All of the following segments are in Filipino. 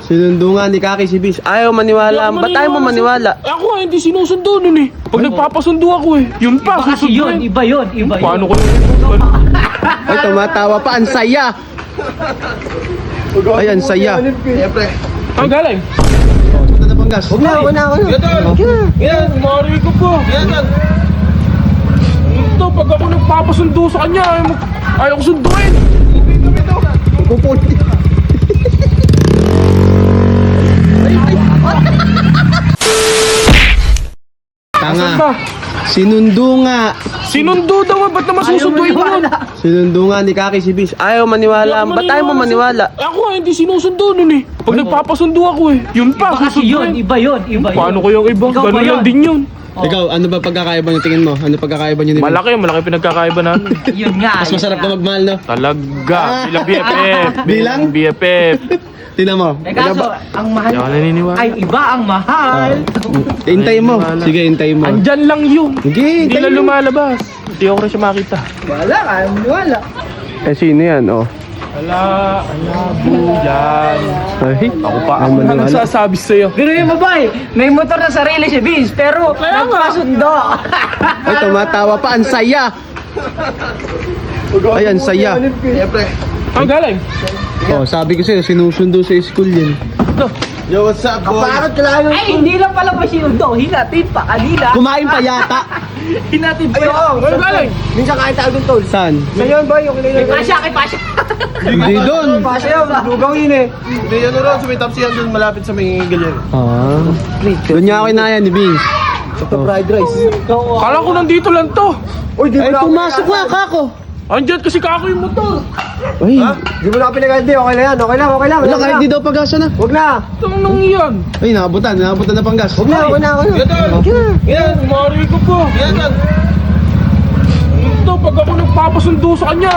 Sinundo nga ni Kaki si Bis. Ayaw maniwala. Ba't tayo mo maniwala? Ako hindi sinusundo nun eh. Pag nagpapasundo ako eh. Yun pa, Iba kasi yun, susunduin. iba yun, iba yun. Paano ko yun? Ay, tumatawa pa. Ang saya. Ay, ang saya. Siyempre. Ang galing. Punta na Panggas. Huwag na. Yan, mari ko po. Yan. Ito, pag ako nagpapasundo sa kanya, ayaw ko sunduin. Pupuli. Asan ba? Tanga. Sinundo nga. Sinundo daw, ba't naman susunduin ko nun? Sinundo nga ni Kaki si Bis. Ayaw maniwala. Ba't tayo mo maniwala? Ako hindi sinusundo nun eh. Pag nagpapasundo ako eh. Yun pa, Iba kasi yun, susunduin. iba yun, iba yun. Paano ko yung iba? Ikaw ba Ganun lang yun? din yun. Ikaw, ano ba pagkakaiba niyo tingin mo? Ano pagkakaiba niyo ni Bis? Malaki pinagkakaiba namin. Yun nga. Mas masarap na magmahal, no? Talaga. Bilang BFF. Bilang? BFF. Tingnan mo. Eh kaso, ang mahal Hindi ako naniniwala. ay iba ang mahal. Hintayin mo. Sige, hintayin mo. Andyan lang yun. Sige, Hindi hintayin na mo. lumalabas. Hindi ako rin siya makita. Eh, sino yan, oh? Ala buyan. Ay, Ako pa, Ay, ako na maniwala. nagsasabi sa'yo. Biruin mo ba eh, may motor na sarili si Vince, pero Kaya nga. nagpasundo. ay, tumatawa pa. Ang saya. Ay, ang saya. Siyempre. Ang galing. Oh, sabi ko sa'yo, sinusundo sa school yan. Yo, what's up, boy? Kaparot ka lang. Ay, hindi lang pala ba sinundo, hinatid pa kanina. Kumain pa yata. Hinatid pa Ay, yun. oo. Ang galing. Minsan kain tayo dun, tol. Saan? Sa yun, boy. Yung Kay Pasha, kay Pasha. Hindi doon. Pasya yun. Dugaw yun eh. Hindi, ano ron. Sa may tapsihan dun, malapit sa may ganyan. Ah. Doon niya ako inayan ni Vince. Ito, fried rice. Kala ko nandito lang to. Uy, di Ay, pumasok na, kako. Andyan kasi kako yung motor. Ay, Di mo na ako pinagandi. Okay lang yan. Okay lang. wala, kahit di daw pagasa na. Huwag na. Itong nang yan. Ay, nakabutan na Panggas. Huwag na. Yan, mari ko po. Yan. Ito, pag ako nagpapasundo sa kanya,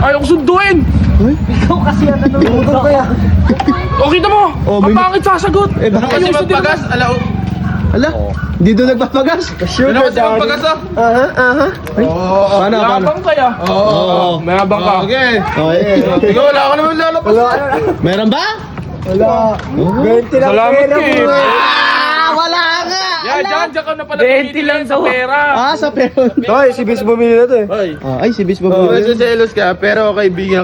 ayaw ko sunduin. Ikaw kasi ang Motor nanonood. kaya. O kita mo, Oh, may- mapangit sasagot. Eh, bakit? Ayusin din naman. Ala, Ala, di doon nagpapagas. Ano kasi magpagas, oh? Aha. Paano? Mayabang kaya? Oo. Mayabang ka. Okay. Okay. Ikaw, wala ka naman lalabas. Meron ba? Wala. 20 lang Salamat pera eh. mo. Wala nga. Yan, dyan ka na pala 20 lang sa daw. pera. Ah, sa peron. Hoy, si Bis bumili na to eh. Ay, si Bis ba Oh, ba? selos ka, pero kaibigan.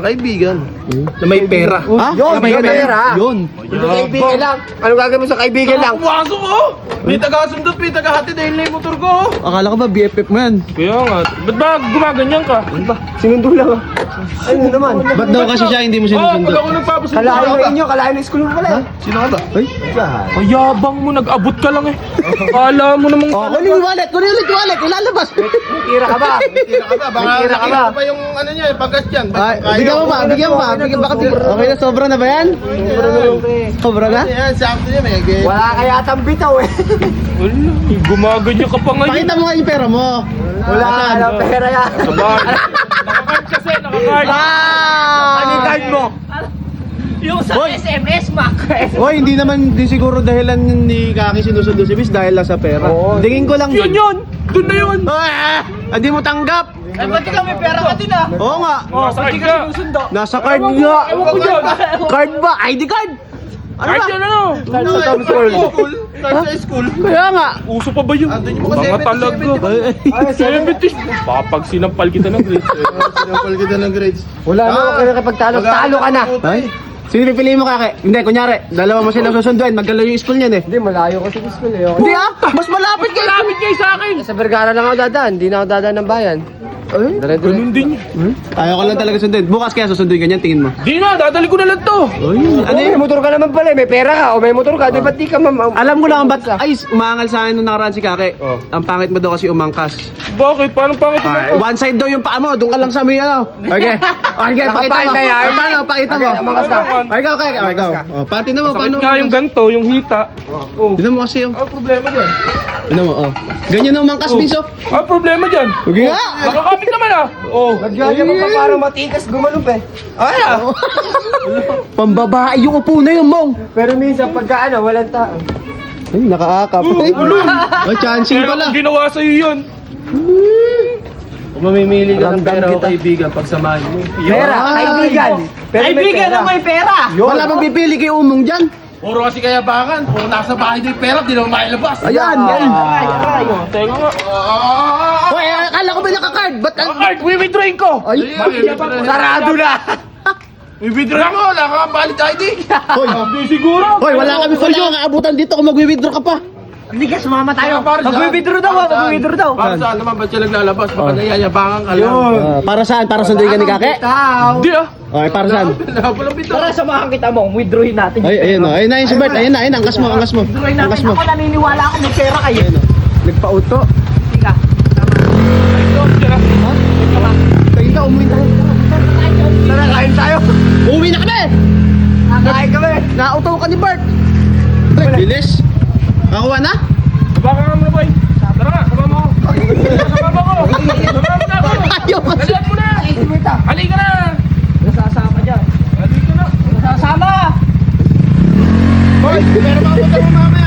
Na may pera. Ah, Yun, may may pera. Yun. Hindi kaibigan lang. Ano gagawin mo sa kaibigan lang? Pumasok ko! May taga-sundot, may taga-hati dahil na yung motor ko. Akala ko ba BFF mo yan? Kaya nga, ba't ba gumaganyan ka? Sinundo lang. Ano naman? Ba't daw kasi siya hindi mo Pag sinusundo? ako nagpapasundo. Kalahin na inyo, kalahin na school mo pala eh. Sino ka ba? Ay, Ayabang mo, nag-abot ka lang eh. Kala mo namang... oh, kunin yung wallet, ilalabas. Tira ka ba? Tira ka ba? Baka Tira ka ba? nakita pa yung ano niya, pagkas dyan. Ay, bigyan mo pa. Okay na, sobra na ba yan? Sobra na? Yan, sakto niya, may gay. Wala kaya tang bitaw eh. Wala, gumaganyan ka pa ngayon. Pakita mo nga yung pera mo. Wala ka pera yan. Sabay. Nakakard kasi, nakakard. Ano yung card mo? Yung sa SMS, Mac. Hoy, hindi naman di siguro dahilan ni Kaki sinusundo si Bis dahil lang sa pera. Tingin ko lang Yun yun! Doon na yun! Ah, hindi mo tanggap. Ay, ba't ka may pera ka din ah? Oo nga. Nakakard ka. Nasa card nga. Ewan ko dyan. Card ba? ID card? Ano Card ba? yan ano? Ano sa school? Sa school? Kaya nga. Uso pa ba yun? Andun yung mga Mga 70, talaga. 70. Papag sinampal kita ng grade. Sinapal kita ng grades. Wala na ako kaya kapag talo. Talo ka na. Ay? Sino pipiliin mo, Kaki? Hindi, kunyari, dalawa mo silang susunduin, magkalayo yung school niyan eh. Hindi, malayo kasi sa school eh. Hindi ah, mas malapit kayo. Malapit kayo sa akin! Sa Vergara lang ako dadaan. Hindi na ako dadaan ng bayan. Ay? Dire-dire. Ganun din yun. Ayaw ko lang talaga sunduin. Bukas kaya susunduin ka niyan, tingin mo. Di na, dadali ko na lang to. Ay, ano Ano yun? may motor ka naman pala eh. May pera ka o may motor ka. Di ba't di ka Alam ko lang ba't, ay, umangal sa akin nung nakaraan si Kaki. Ang pangit mo daw kasi umangkas. Bakit? Paano pangit Ay, mo? one side daw yung paa mo, doon ka lang sa may ano. Okay. Okay, pakita mo. Nakapal na yan. Paano, pakita mo. Umangas ka. Ay, ikaw. Oh, pati na mo, Sakit paano? nga yung ganto, yung hita. Oh. Tignan mo kasi yung, Ano problema dyan? tignan mo, oh. Ganyan ang umangkas, Biso. Ano problema dyan? Okay nga. Nakakapit naman ah. Oh. Nagyaya mo pa parang matikas gumalup eh. Ay ah. Pambabae yung upo na yung mong. Pero minsan pagka ano, walang tao. Ay, nakaakap. Ay, chancing Pero pala. kung ginawa sa'yo yun. Mamimili ka ng Ramdam pera o kita. kaibigan, pagsamahin mo. Pera, kaibigan. Pero may Kaibigan pera. na may pera. Wala bang pipili kay Umong dyan? Puro kasi kayabangan. Puro nasa bahay din pera, di naman mailabas. Ayan, yan. Aray, aray. Teka nga. Hoy, akala ko ba naka-card? Ba't ang... Card, withdrawin ko! Ay, Sarado na. I-withdraw mo, wala ka kang valid ID. hoy. Hindi siguro! Hoy, wala kami kaabutan dito kung mag-withdraw ka pa. Hindi ka sumama tayo. Para saan? Mag-withdraw daw, Para saan? mag-withdraw daw. Para saan naman, ba't siya naglalabas? Baka nayayabangan ka lang. Para saan? Para sunduin ka ni Kake? Hindi ah! Okay, para saan? Walang bitaw. Tara, samahan kita mo. Withdrawin natin. Ay, ayun o. Ayun na yun si Bert. Ayun na, angkas mo. Withdrawin natin. Angkas mo. Ako naniniwala ako may pera kayo. Nagpa-auto. Tika. Tayo na, umuwi tayo. Tara, kain tayo. Uwi na kami! Kain kami. Nauto ka ni Bert. Ay, bilis. Kakuha na? Baka nga muna boy! Tara nga, sumama ko! Sumama ko! Sumama na ako! Ayaw kasi. Halikan mo na! Halika na! Nasasama dyan. Halika na! Nasasama! Hoy, pero mapunta mo mamaya.